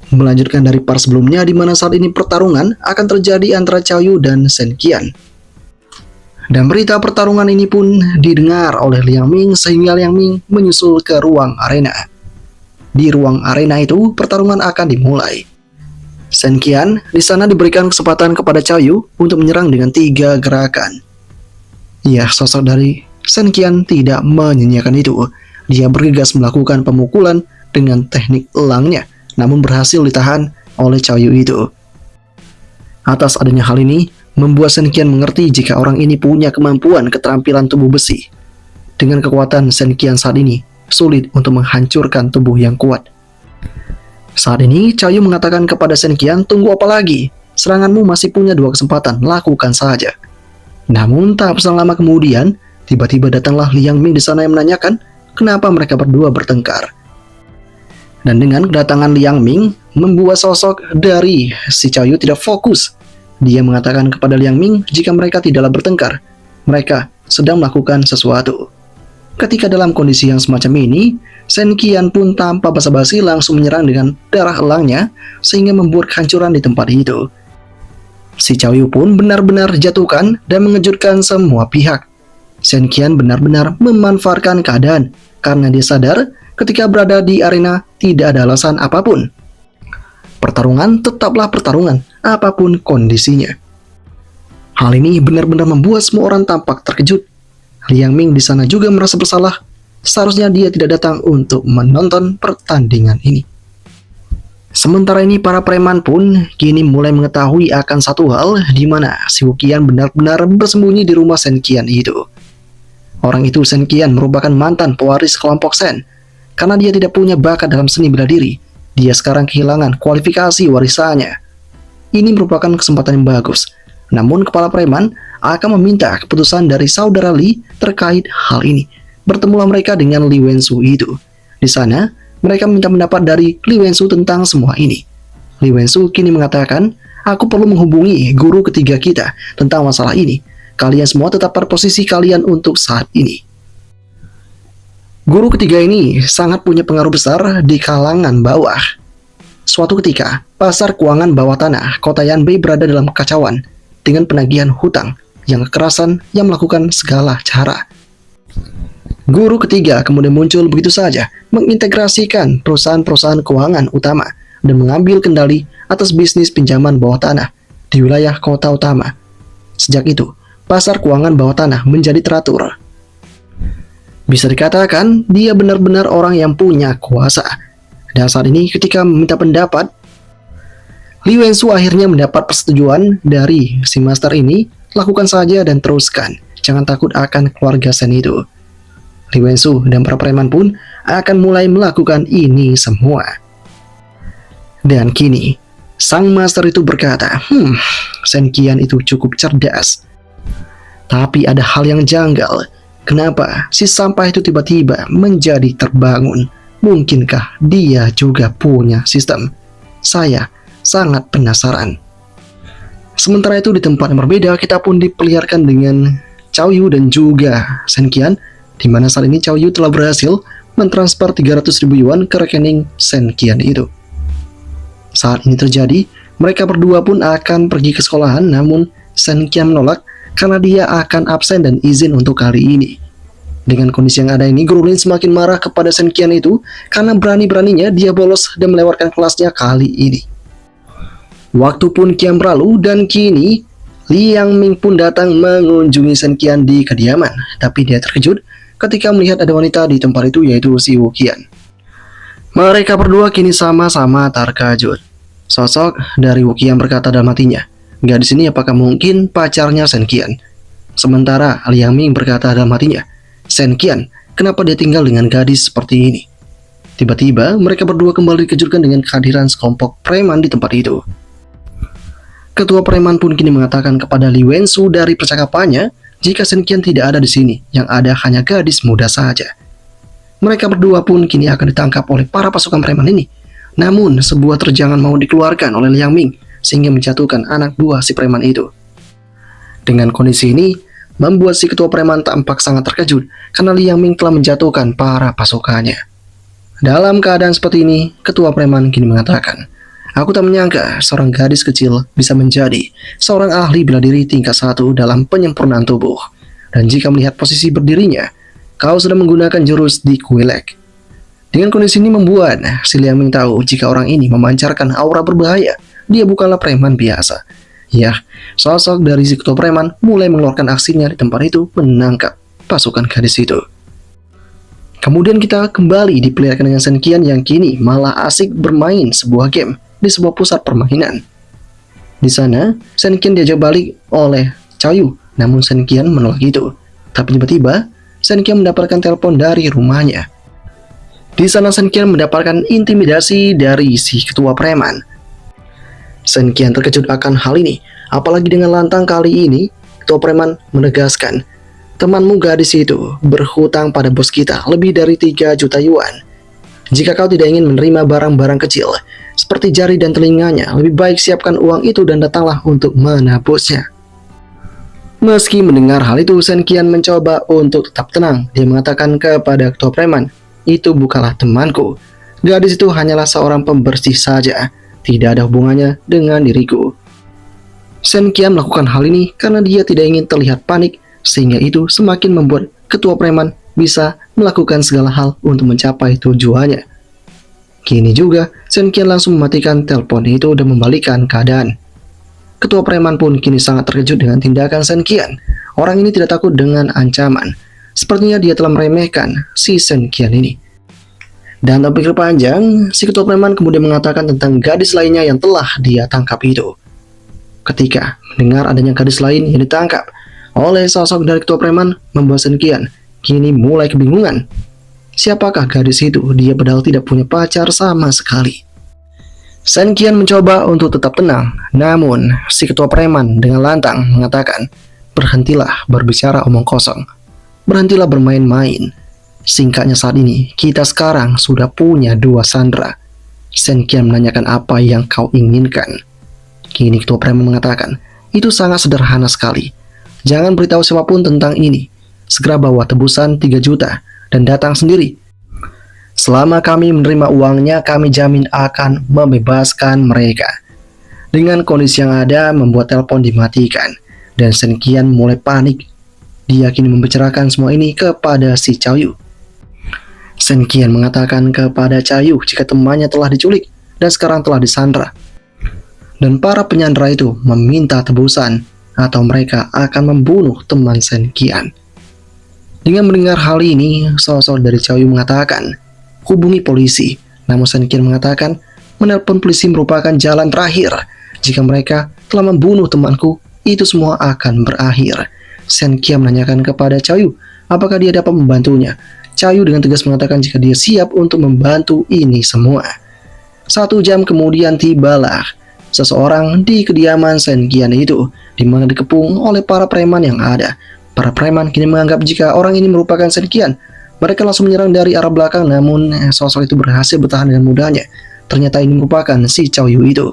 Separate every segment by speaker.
Speaker 1: Melanjutkan dari part sebelumnya di mana saat ini pertarungan akan terjadi antara Cao Yu dan Shen Qian. Dan berita pertarungan ini pun didengar oleh Liang Ming sehingga Liang Ming menyusul ke ruang arena. Di ruang arena itu pertarungan akan dimulai. Shen Qian di sana diberikan kesempatan kepada Cao Yu untuk menyerang dengan 3 gerakan. Ya, sosok dari Shen Qian tidak menyanyiakan itu. Dia bergegas melakukan pemukulan dengan teknik elangnya, namun berhasil ditahan oleh Cao Yu itu. Atas adanya hal ini, membuat Shen Qian mengerti jika orang ini punya kemampuan keterampilan tubuh besi. Dengan kekuatan Shen Qian saat ini, sulit untuk menghancurkan tubuh yang kuat. Saat ini, Cao Yu mengatakan kepada Shen Qian, tunggu apa lagi? Seranganmu masih punya 2 kesempatan, lakukan saja. Namun, tak berselang lama kemudian, tiba-tiba datanglah Liang Ming di sana yang menanyakan, kenapa mereka berdua bertengkar. Dan dengan kedatangan Liang Ming, membuat sosok dari si Cao Yu tidak fokus. Dia mengatakan kepada Liang Ming jika mereka tidaklah bertengkar, mereka sedang melakukan sesuatu. Ketika dalam kondisi yang semacam ini, Shen Qian pun tanpa basa-basi langsung menyerang dengan darah elangnya sehingga membuat kehancuran di tempat itu. Si Cao Yu pun benar-benar jatuhkan dan mengejutkan semua pihak. Shen Qian benar-benar memanfaatkan keadaan karena dia sadar ketika berada di arena tidak ada alasan apapun. Pertarungan tetaplah pertarungan, apapun kondisinya. Hal ini benar-benar membuat semua orang tampak terkejut. Liang Ming di sana juga merasa bersalah. Seharusnya dia tidak datang untuk menonton pertandingan ini. Sementara ini para preman pun kini mulai mengetahui akan satu hal di mana si Wu Qian benar-benar bersembunyi di rumah Shen Qian itu. Orang itu Shen Qian merupakan mantan pewaris kelompok Shen. Karena dia tidak punya bakat dalam seni bela diri, dia sekarang kehilangan kualifikasi warisannya. Ini merupakan kesempatan yang bagus. Namun kepala preman akan meminta keputusan dari saudara Li terkait hal ini. Bertemulah mereka dengan Li Wensu itu. Di sana, mereka minta pendapat dari Li Wensu tentang semua ini. Li Wensu kini mengatakan, aku perlu menghubungi guru ketiga kita tentang masalah ini. Kalian semua tetap pada posisi kalian untuk saat ini. Guru ketiga ini sangat punya pengaruh besar di kalangan bawah. Suatu ketika, pasar keuangan bawah tanah kota Yanbei berada dalam kekacauan dengan penagihan hutang yang kekerasan yang melakukan segala cara. Guru ketiga kemudian muncul begitu saja, mengintegrasikan perusahaan-perusahaan keuangan utama dan mengambil kendali atas bisnis pinjaman bawah tanah di wilayah kota utama. Sejak itu, pasar keuangan bawah tanah menjadi teratur. Bisa dikatakan, dia benar-benar orang yang punya kuasa. Dan saat ini ketika meminta pendapat, Li Wensu akhirnya mendapat persetujuan dari si master ini, lakukan saja dan teruskan. Jangan takut akan keluarga Shen itu. Li Wensu dan para preman pun akan mulai melakukan ini semua. Dan kini, sang master itu berkata, Shen Qian itu cukup cerdas. Tapi ada hal yang janggal. Kenapa si sampah itu tiba-tiba menjadi terbangun? Mungkinkah dia juga punya sistem? Saya sangat penasaran. Sementara itu di tempat yang berbeda, kita pun diperlihatkan dengan Cao Yu dan juga Shen Qian, di mana saat ini Cao Yu telah berhasil mentransfer 300.000 yuan ke rekening Shen Qian itu. Saat ini terjadi, mereka berdua pun akan pergi ke sekolahan, namun Shen Qian menolak karena dia akan absen dan izin untuk kali ini. Dengan kondisi yang ada ini, Guru Lin semakin marah kepada Shen Qian itu karena berani-beraninya dia bolos dan melewatkan kelasnya kali ini. Waktu pun kian berlalu dan kini Liang Ming pun datang mengunjungi Shen Qian di kediaman, tapi dia terkejut ketika melihat ada wanita di tempat itu, yaitu si Wu Qian. Mereka berdua kini sama-sama terkejut. Sosok dari Wu Qian berkata dalam hatinya, gadis ini apakah mungkin pacarnya Shen Qian? Sementara Liang Ming berkata dalam hatinya, Shen Qian, kenapa dia tinggal dengan gadis seperti ini? Tiba-tiba mereka berdua kembali dikejutkan dengan kehadiran sekelompok preman di tempat itu. Ketua preman pun kini mengatakan kepada Li Wensu dari percakapannya jika Shen Qian tidak ada di sini, yang ada hanya gadis muda saja. Mereka berdua pun kini akan ditangkap oleh para pasukan preman ini. Namun sebuah terjangan mau dikeluarkan oleh Liang Ming sehingga menjatuhkan anak buah si preman itu. Dengan kondisi ini membuat si ketua preman tampak sangat terkejut karena Liang Ming telah menjatuhkan para pasukannya. Dalam keadaan seperti ini, ketua preman kini mengatakan, Aku tak menyangka seorang gadis kecil bisa menjadi seorang ahli bela diri tingkat 1 dalam penyempurnaan tubuh. Dan jika melihat posisi berdirinya, kau sudah menggunakan jurus di Kuilek. Dengan kondisi ini membuat si Liang Ming tahu jika orang ini memancarkan aura berbahaya. Dia bukanlah preman biasa. Ya, sosok dari si ketua preman mulai mengeluarkan aksinya di tempat itu menangkap pasukan gadis itu. Kemudian kita kembali diperlihatkan dengan Shen Qian yang kini malah asik bermain sebuah game di sebuah pusat permainan. Di sana, Shen Qian diajak balik oleh Cao Yu, namun Shen Qian menolak itu. Tapi tiba-tiba, Shen Qian mendapatkan telepon dari rumahnya. Di sana Shen Qian mendapatkan intimidasi dari si ketua preman. Shen Qian terkejut akan hal ini, apalagi dengan lantang kali ini, ketua preman menegaskan, temanmu gadis itu berhutang pada bos kita lebih dari 3 juta yuan. Jika kau tidak ingin menerima barang-barang kecil, seperti jari dan telinganya, lebih baik siapkan uang itu dan datanglah untuk menebusnya. Meski mendengar hal itu, Shen Qian mencoba untuk tetap tenang. Dia mengatakan kepada ketua preman, itu bukanlah temanku. Gadis itu hanyalah seorang pembersih saja. Tidak ada hubungannya dengan diriku. Shen Qian melakukan hal ini karena dia tidak ingin terlihat panik, sehingga itu semakin membuat ketua preman bisa melakukan segala hal untuk mencapai tujuannya. Kini juga, Shen Qian langsung mematikan telepon itu dan membalikkan keadaan. Ketua preman pun kini sangat terkejut dengan tindakan Shen Qian. Orang ini tidak takut dengan ancaman. Sepertinya dia telah meremehkan si Shen Qian ini. Dan tak pikir panjang, si ketua preman kemudian mengatakan tentang gadis lainnya yang telah dia tangkap itu. Ketika mendengar adanya gadis lain yang ditangkap oleh sosok dari ketua preman, membuat Shen Qian kini mulai kebingungan. Siapakah gadis itu? Dia padahal tidak punya pacar sama sekali. Shen Qian mencoba untuk tetap tenang, namun si ketua preman dengan lantang mengatakan, berhentilah berbicara omong kosong. Berhentilah bermain-main. Singkatnya saat ini, kita sekarang sudah punya 2 sandera. Shen Qian menanyakan apa yang kau inginkan. Kini ketua preman mengatakan, itu sangat sederhana sekali. Jangan beritahu siapapun tentang ini. Segera bawa tebusan 3 juta dan datang sendiri. Selama kami menerima uangnya, kami jamin akan membebaskan mereka. Dengan kondisi yang ada, membuat telepon dimatikan. Dan Shen Qian mulai panik. Dia kini membicarakan semua ini kepada si Cao Yu. Shen Qian mengatakan kepada Cao Yu jika temannya telah diculik dan sekarang telah disandra. Dan para penyandera itu meminta tebusan atau mereka akan membunuh teman Shen Qian. Dengan mendengar hal ini, sosok dari Cao Yu mengatakan, hubungi polisi. Namun Shen Qian mengatakan, menelpon polisi merupakan jalan terakhir. Jika mereka telah membunuh temanku, itu semua akan berakhir. Shen Qian menanyakan kepada Cao Yu, apakah dia dapat membantunya. Cao Yu dengan tegas mengatakan jika dia siap untuk membantu ini semua. 1 jam kemudian tibalah seseorang di kediaman Shen Qian itu, di mana dikepung oleh para preman yang ada. Para preman kini menganggap jika orang ini merupakan Shen Qian. Mereka langsung menyerang dari arah belakang, namun sosok itu berhasil bertahan dengan mudahnya. Ternyata ini merupakan si Cao Yu itu.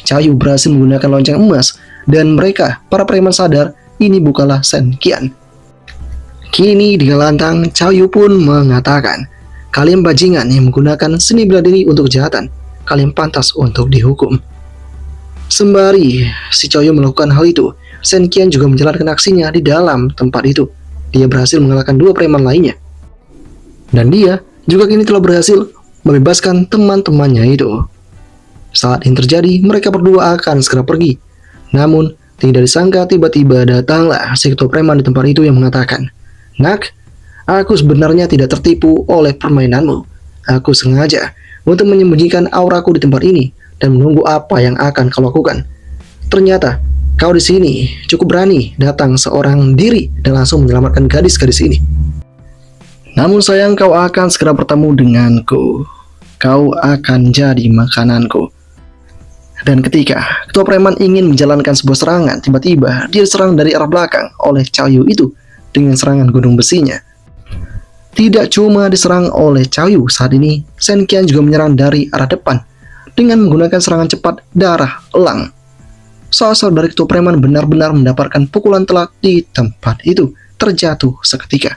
Speaker 1: Cao Yu berhasil menggunakan lonceng emas, dan mereka, para preman sadar, ini bukanlah Shen Qian. Kini dengan lantang, Cao Yu pun mengatakan, kalian bajingan yang menggunakan seni bela diri untuk kejahatan. Kalian pantas untuk dihukum. Sembari si Cao Yu melakukan hal itu, Shen Qian juga menjalankan aksinya di dalam tempat itu. Dia berhasil mengalahkan 2 preman lainnya. Dan dia juga kini telah berhasil membebaskan teman-temannya itu. Saat ini terjadi, mereka berdua akan segera pergi. Namun, tidak disangka tiba-tiba datanglah si ketua preman di tempat itu yang mengatakan, Nak, aku sebenarnya tidak tertipu oleh permainanmu. Aku sengaja untuk menyembunyikan auraku di tempat ini dan menunggu apa yang akan kau lakukan. Ternyata kau di sini cukup berani datang seorang diri dan langsung menyelamatkan gadis-gadis ini. Namun sayang, kau akan segera bertemu denganku. Kau akan jadi makananku. Dan ketika ketua preman ingin menjalankan sebuah serangan, tiba-tiba dia diserang dari arah belakang oleh Cao Yu itu dengan serangan gunung besinya. Tidak cuma diserang oleh Cao Yu, saat ini Shen Qian juga menyerang dari arah depan dengan menggunakan serangan cepat darah elang. Sosok dari ketua preman benar-benar mendapatkan pukulan telak di tempat itu, terjatuh seketika.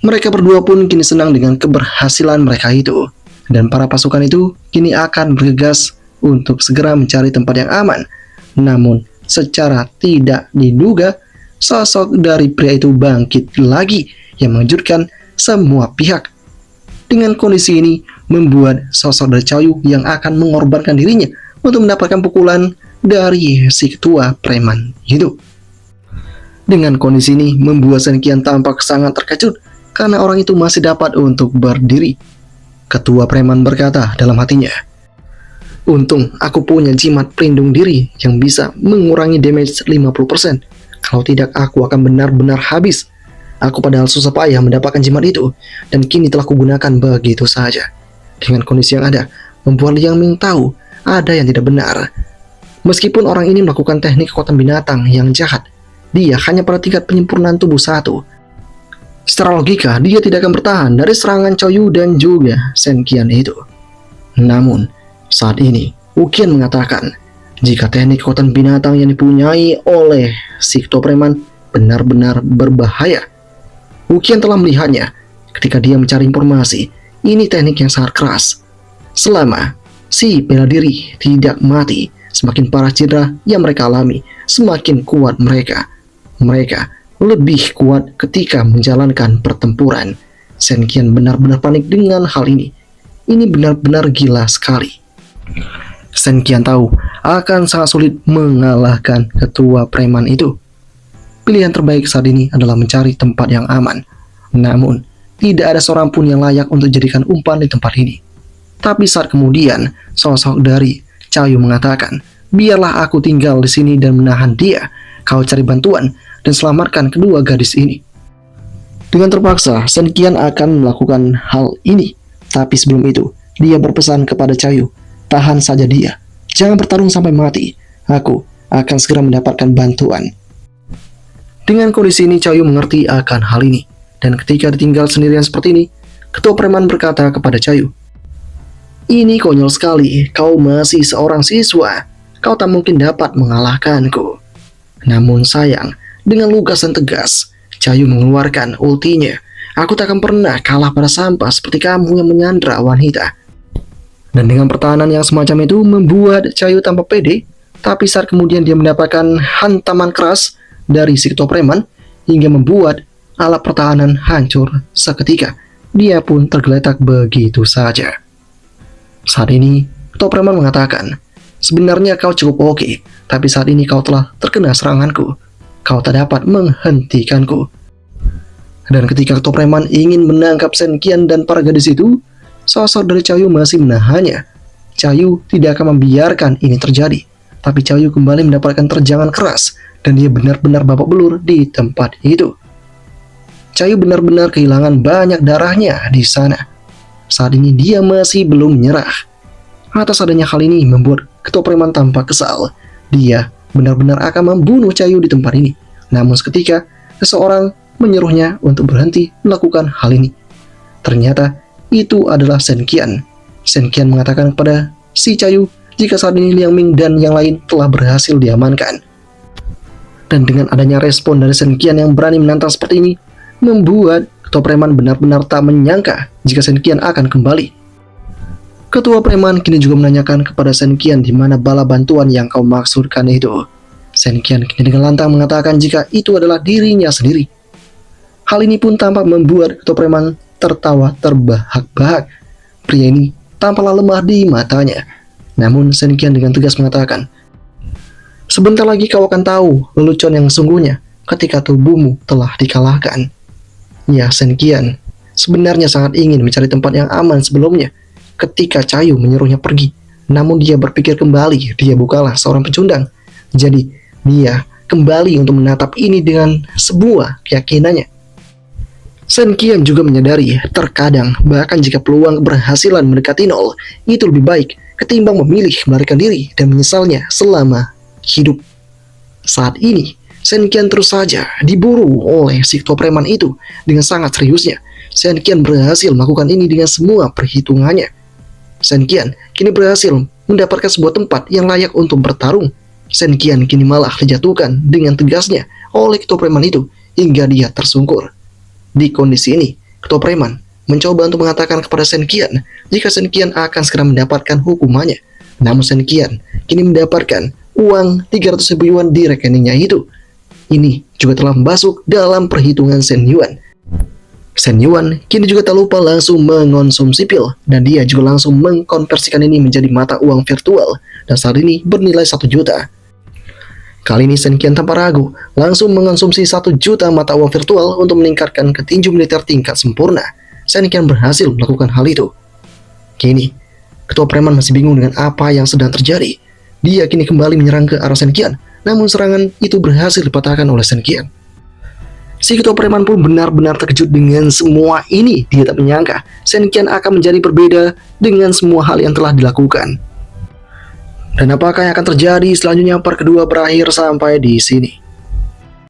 Speaker 1: Mereka berdua pun kini senang dengan keberhasilan mereka itu. dan para pasukan itu kini akan bergegas untuk segera mencari tempat yang aman. Namun, secara tidak diduga, sosok dari pria itu bangkit lagi yang mengejutkan semua pihak. Dengan kondisi ini, membuat sosok dari Chaoyu yang akan mengorbankan dirinya untuk mendapatkan pukulan dari si ketua preman itu. Dengan kondisi ini, membuat Shen Qian tampak sangat terkejut karena orang itu masih dapat untuk berdiri. Ketua preman berkata dalam hatinya, "Untung aku punya jimat pelindung diri yang bisa mengurangi damage 50%. Kalau tidak, aku akan benar-benar habis. Aku padahal susah payah mendapatkan jimat itu, dan kini telah kugunakan begitu saja." Dengan kondisi yang ada, membuat Liang Ming tahu ada yang tidak benar. Meskipun orang ini melakukan teknik kekuatan binatang yang jahat, dia hanya pada tingkat penyempurnaan tubuh 1. Secara logika, dia tidak akan bertahan dari serangan Chaoyu dan juga Shen Qian itu. Namun, saat ini, Wu Qian mengatakan, jika teknik kekuatan binatang yang dipunyai oleh si ketua preman benar-benar berbahaya. Wu Qian telah melihatnya ketika dia mencari informasi. Ini teknik yang sangat keras. Selama si bela diri tidak mati, semakin parah cedera yang mereka alami, semakin kuat mereka. Mereka lebih kuat ketika menjalankan pertempuran. Shen Qian benar-benar panik dengan hal ini. Ini benar-benar gila sekali. Shen Qian tahu akan sangat sulit mengalahkan ketua preman itu. Pilihan terbaik saat ini adalah mencari tempat yang aman. Namun, tidak ada seorang pun yang layak untuk dijadikan umpan di tempat ini. Tapi saat kemudian, sosok dari Chaoyu mengatakan, "Biarlah aku tinggal di sini dan menahan dia. Kau cari bantuan dan selamatkan kedua gadis ini." Dengan terpaksa, Shen Qian akan melakukan hal ini. Tapi sebelum itu, dia berpesan kepada Chaoyu, "Tahan saja dia. Jangan bertarung sampai mati. Aku akan segera mendapatkan bantuan." Dengan kondisi ini, Chaoyu mengerti akan hal ini. Dan ketika ditinggal sendirian seperti ini, ketua preman berkata kepada Chaoyu, "Ini konyol sekali. Kau masih seorang siswa. Kau tak mungkin dapat mengalahkanku." Namun sayang, dengan lugas dan tegas, Chaoyu mengeluarkan ultinya. "Aku tak akan pernah kalah pada sampah seperti kamu yang menyandra wanita." Dan dengan pertahanan yang semacam itu membuat Chaoyu tampak pede. Tapi saat kemudian dia mendapatkan hantaman keras dari si ketua preman hingga membuat alat pertahanan hancur seketika. Dia pun tergeletak begitu saja. Saat ini, ketua preman mengatakan, "Sebenarnya kau cukup oke, tapi saat ini kau telah terkena seranganku. Kau tak dapat menghentikanku." Dan ketika ketua preman ingin menangkap Shen Qian dan para gadis itu, sosok dari Chaoyu masih menahannya. Chaoyu tidak akan membiarkan ini terjadi. Tapi Chaoyu kembali mendapatkan terjangan keras, dan dia benar-benar babak belur di tempat itu. Chaoyu benar-benar kehilangan banyak darahnya di sana. Saat ini dia masih belum menyerah. Atas adanya hal ini membuat ketua preman tampak kesal. Dia benar-benar akan membunuh Chaoyu di tempat ini. Namun seketika, seseorang menyuruhnya untuk berhenti melakukan hal ini. Ternyata itu adalah Shen Qian. Shen Qian mengatakan kepada si Chaoyu jika saat ini Liang Ming dan yang lain telah berhasil diamankan. Dan dengan adanya respon dari Shen Qian yang berani menantang seperti ini, membuat ketua preman benar-benar tak menyangka jika Shen Qian akan kembali. Ketua preman kini juga menanyakan kepada Shen Qian di mana bala bantuan yang kau maksudkan itu. Shen Qian kini dengan lantang mengatakan jika itu adalah dirinya sendiri. Hal ini pun tampak membuat ketua preman tertawa terbahak-bahak. Pria ini tampaklah lemah di matanya. Namun Shen Qian dengan tegas mengatakan, "Sebentar lagi kau akan tahu lelucon yang sesungguhnya ketika tubuhmu telah dikalahkan." Ya, Shen Qian sebenarnya sangat ingin mencari tempat yang aman sebelumnya ketika Chaoyu menyuruhnya pergi. Namun dia berpikir kembali, dia bukanlah seorang pecundang. Jadi dia kembali untuk menatap ini dengan sebuah keyakinannya. Shen Qian juga menyadari terkadang bahkan jika peluang keberhasilan mendekati nol itu lebih baik ketimbang memilih melarikan diri dan menyesalnya selama hidup. Saat ini Shen Qian terus saja diburu oleh si ketua preman itu dengan sangat seriusnya. Shen Qian berhasil melakukan ini dengan semua perhitungannya. Shen Qian kini berhasil mendapatkan sebuah tempat yang layak untuk bertarung. Shen Qian kini malah dijatuhkan dengan tegasnya oleh ketua preman itu hingga dia tersungkur. Di kondisi ini, ketua preman mencoba untuk mengatakan kepada Shen Qian jika Shen Qian akan segera mendapatkan hukumannya. Namun Shen Qian kini mendapatkan uang 300.000 yuan di rekeningnya itu. Ini juga telah masuk dalam perhitungan Shen Yuan. Shen Yuan kini juga tak lupa langsung mengonsumsi pil, dan dia juga langsung mengkonversikan ini menjadi mata uang virtual, dan saat ini bernilai 1 juta. Kali ini Shen Qian tanpa ragu langsung mengonsumsi 1 juta mata uang virtual untuk meningkatkan ketinju militer tingkat sempurna. Shen Qian berhasil melakukan hal itu. Kini, ketua preman masih bingung dengan apa yang sedang terjadi. Dia kini kembali menyerang ke arah Shen Qian, namun serangan itu berhasil dipatahkan oleh Shen Qian. Si ketua preman pun benar-benar terkejut dengan semua ini. Dia tak menyangka Shen Qian akan menjadi berbeda dengan semua hal yang telah dilakukan. Dan apakah yang akan terjadi selanjutnya? Part kedua berakhir sampai di sini.